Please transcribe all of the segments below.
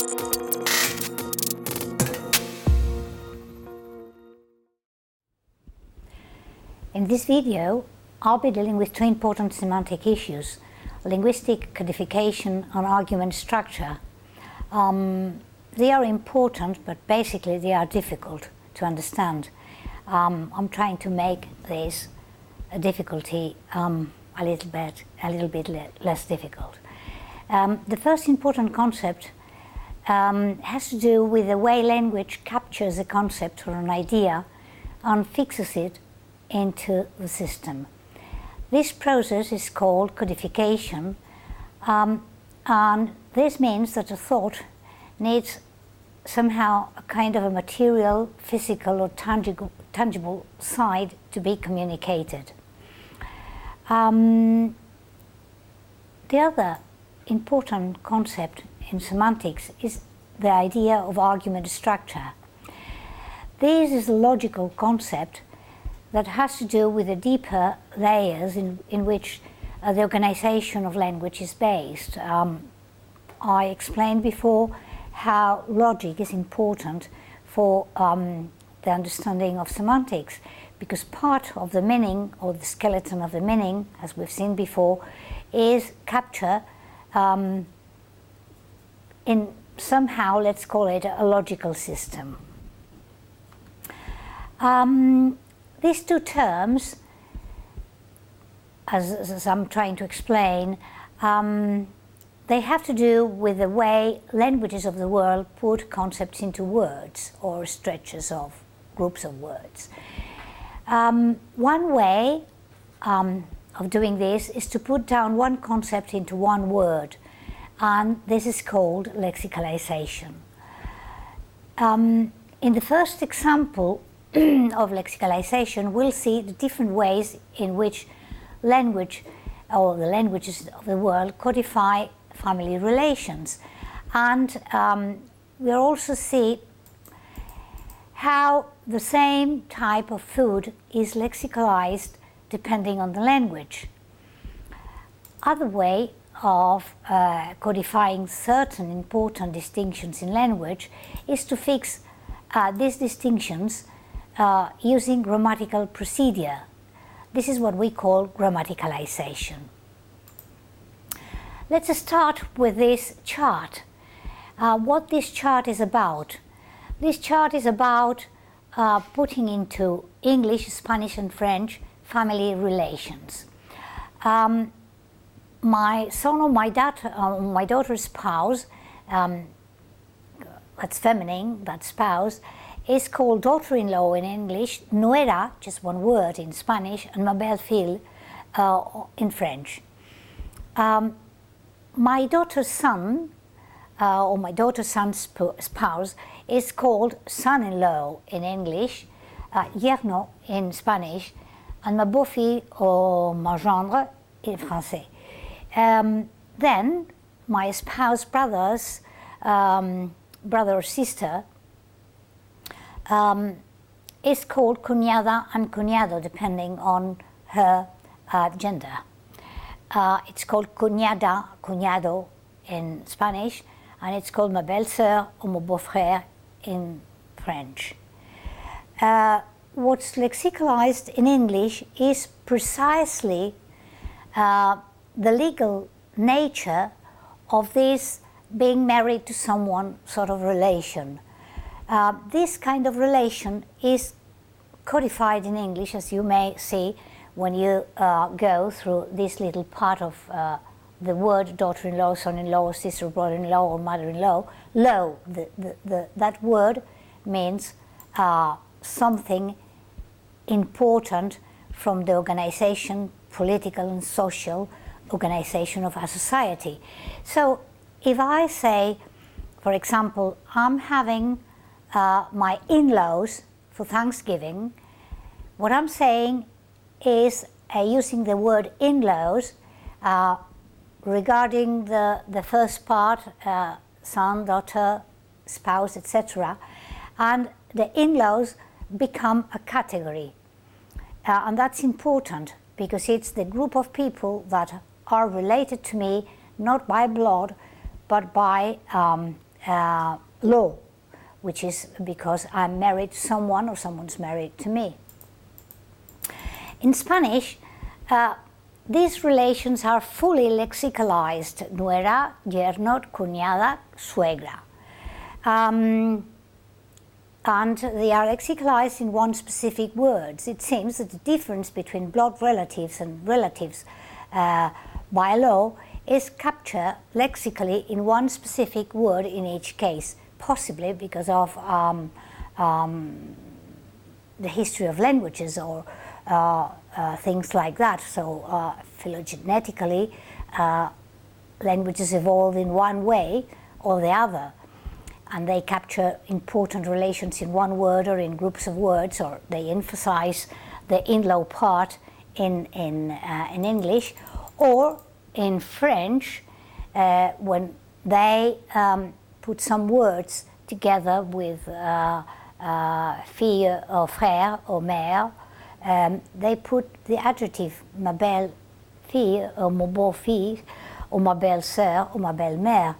In this video, I'll be dealing with two important semantic issues: linguistic codification and argument structure. They are important, but basically they are difficult to understand. I'm trying to make this difficulty a little bit less difficult. The first important concept has to do with the way language captures a concept or an idea and fixes it into the system. This process is called codification, and this means that a thought needs somehow a kind of a material, physical or tangible side to be communicated. The other important concept in semantics is the idea of argument structure. This is a logical concept that has to do with the deeper layers in which the organization of language is based. I explained before how logic is important for the understanding of semantics, because part of the meaning, or the skeleton of the meaning, as we've seen before, is capture in somehow, let's call it a logical system. These two terms, as I'm trying to explain, they have to do with the way languages of the world put concepts into words or stretches of groups of words. One way of doing this is to put down one concept into one word, and this is called lexicalization. In the first example of lexicalization, we'll see the different ways in which language, or the languages of the world, codify family relations. And we'll also see how the same type of food is lexicalized depending on the language. Other way of codifying certain important distinctions in language is to fix these distinctions using grammatical procedure. This is what we call grammaticalization. Let's start with this chart. What this chart is about. This chart is about putting into English, Spanish and French family relations. My son or my daughter's spouse, that's feminine, that spouse, is called daughter-in-law in English, nuera, just one word in Spanish, and ma belle-fille in French. My daughter's son, or my daughter's son's spouse, is called son-in-law in English, yerno in Spanish, and ma beau-fille or ma gendre in Français. Then my spouse brother or sister is called cuñada and cuñado, depending on her gender. It's called cuñada, cuñado in Spanish, and it's called ma belle-sœur or mon beau-frère in French. What's lexicalized in English is precisely the legal nature of this being married to someone sort of relation. This kind of relation is codified in English, as you may see when you go through this little part of the word daughter-in-law, son-in-law, sister, brother-in-law, or mother-in-law. Law, that word means something important from the organization, political and social organization of a society. So if I say, for example, I'm having my in-laws for Thanksgiving, what I'm saying is using the word in-laws regarding the first part, son, daughter, spouse, etc. And the in-laws become a category. And that's important because it's the group of people that are related to me, not by blood, but by law, which is because I'm married to someone or someone's married to me. In Spanish, these relations are fully lexicalized: nuera, yerno, cuñada, suegra. And they are lexicalized in one specific word. It seems that the difference between blood relatives and relatives by law is captured lexically in one specific word in each case, possibly because of the history of languages or things like that. So phylogenetically, languages evolve in one way or the other, and they capture important relations in one word or in groups of words, or they emphasize the in-law part in English, or in French, when they put some words together with fille or frère or mère, they put the adjective ma belle fille or mon beau fils or ma belle sœur or ma belle mère.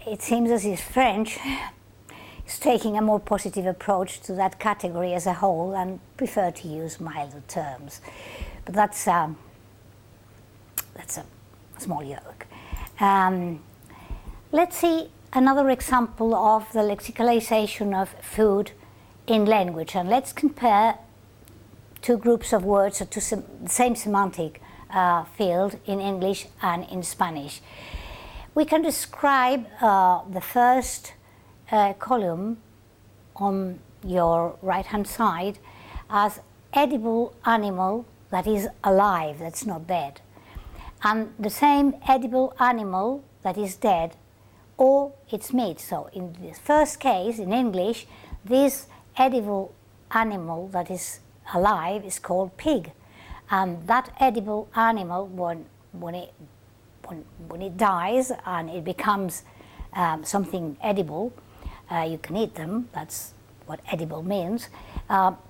It seems as if French is taking a more positive approach to that category as a whole and prefer to use milder terms. But that's a small joke. Let's see another example of the lexicalization of food in language, and let's compare two groups of words to the same semantic field in English and in Spanish. We can describe the first column on your right-hand side as edible animal that is alive, that's not dead, and the same edible animal that is dead or its meat. So in the first case, in English, this edible animal that is alive is called pig, and that edible animal, when it dies and it becomes something edible, you can eat them, that's what edible means,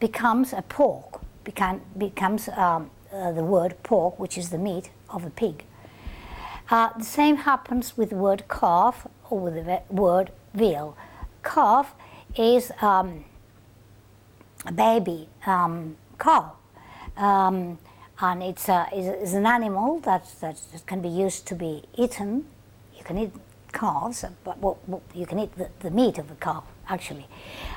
becomes a pork, becomes the word pork, which is the meat of a pig. The same happens with the word calf or with the word veal. Calf is a baby cow, and it's is an animal that can be used to be eaten. You can eat calves, but you can eat the meat of the calf actually,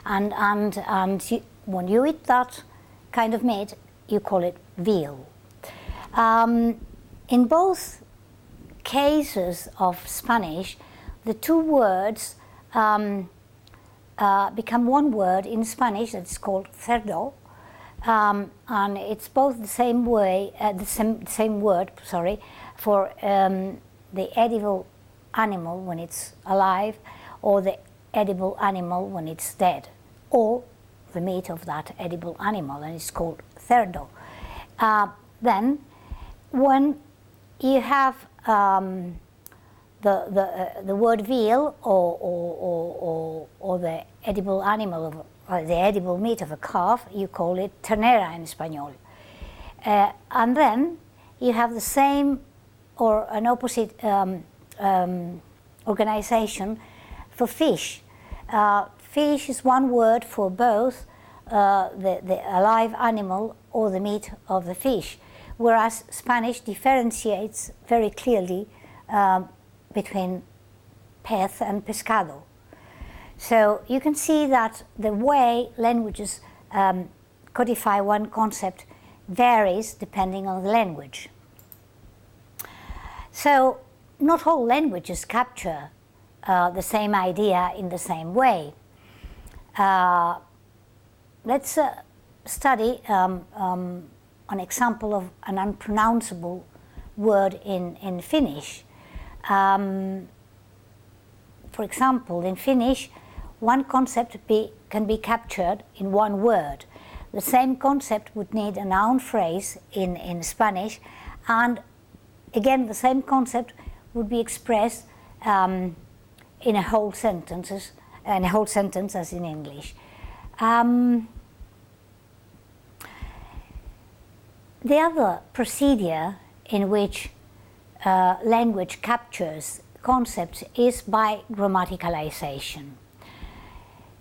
and when you eat that kind of meat, you call it veal. In both cases of Spanish, the two words become one word in Spanish that's called cerdo, and it's both the same way, the same word, sorry, for the edible animal when it's alive, or the edible animal when it's dead, or the meat of that edible animal, and it's called cerdo. Then, when you have the word veal or the edible animal or the edible meat of a calf, you call it ternera in Espanol. And then you have the same or an opposite organization for fish. Fish is one word for both the alive animal or the meat of the fish, whereas Spanish differentiates very clearly between pez and pescado. So you can see that the way languages codify one concept varies depending on the language. So not all languages capture the same idea in the same way. Let's study an example of an unpronounceable word in Finnish. For example, in Finnish, one concept can be captured in one word. The same concept would need a noun phrase in Spanish, and again the same concept would be expressed in a whole sentence as in English. The other procedure in which language captures concepts is by grammaticalization.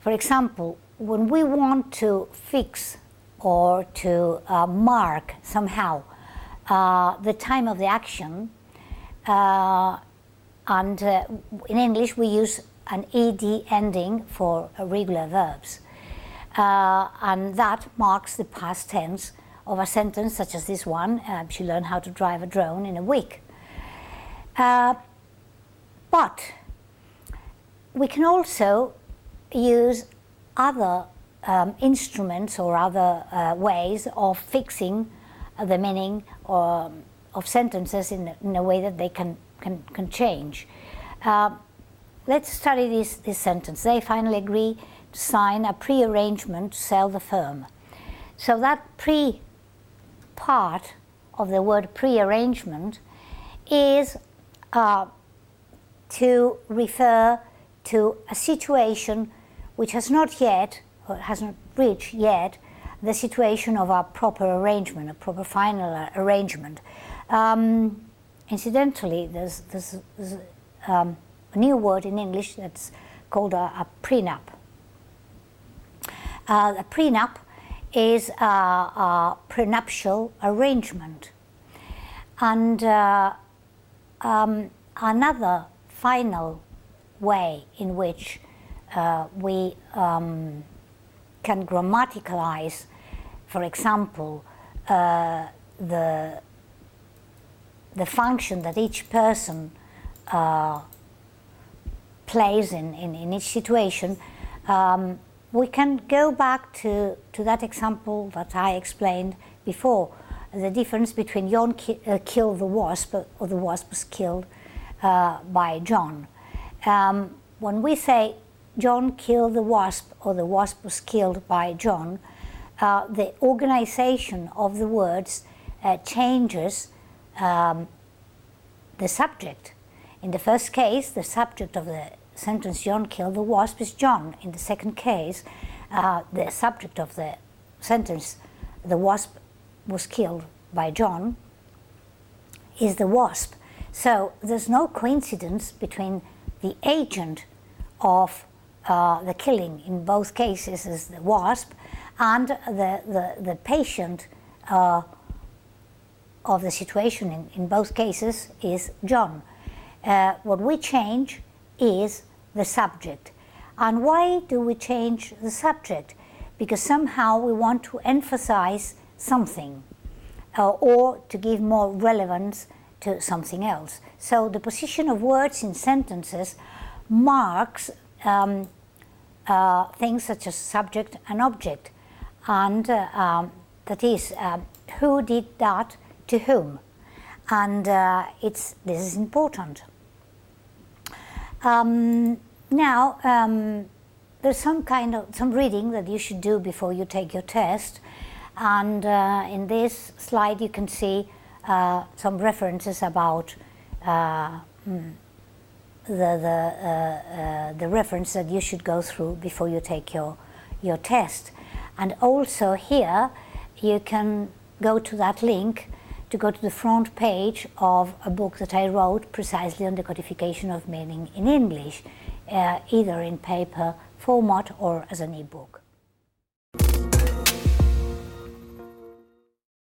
For example, when we want to fix or to mark somehow the time of the action, and in English we use an ed ending for irregular verbs, and that marks the past tense of a sentence such as this one: she learned how to drive a drone in a week. But we can also use other instruments or other ways of fixing the meaning of sentences in a way that they can change. Let's study this sentence. They finally agree to sign a pre-arrangement to sell the firm. So that pre part of the word pre-arrangement is to refer to a situation which has not yet, or has not reached yet, the situation of a proper arrangement, a proper final arrangement. Incidentally, there's a new word in English that's called a prenup. A prenup is a prenuptial arrangement. And another final way in which we can grammaticalize, for example, the function that each person plays in each situation, we can go back to that example that I explained before, the difference between John killed the wasp, or the wasp was killed by John. When we say John killed the wasp, or the wasp was killed by John, the organization of the words changes the subject. In the first case, the subject of the sentence John killed the wasp is John. In the second case, the subject of the sentence the wasp was killed by John is the wasp. So there's no coincidence between the agent of the killing in both cases is the wasp, and the patient of the situation in both cases is John. What we change is the subject. And why do we change the subject? Because somehow we want to emphasize something or to give more relevance to something else. So the position of words in sentences marks things such as subject and object, and that is who did that to whom, and this is important. Now there's some reading that you should do before you take your test, and in this slide you can see some references about the reference that you should go through before you take your test. And also here you can go to that link to go to the front page of a book that I wrote precisely on the codification of meaning in English, either in paper format or as an e-book.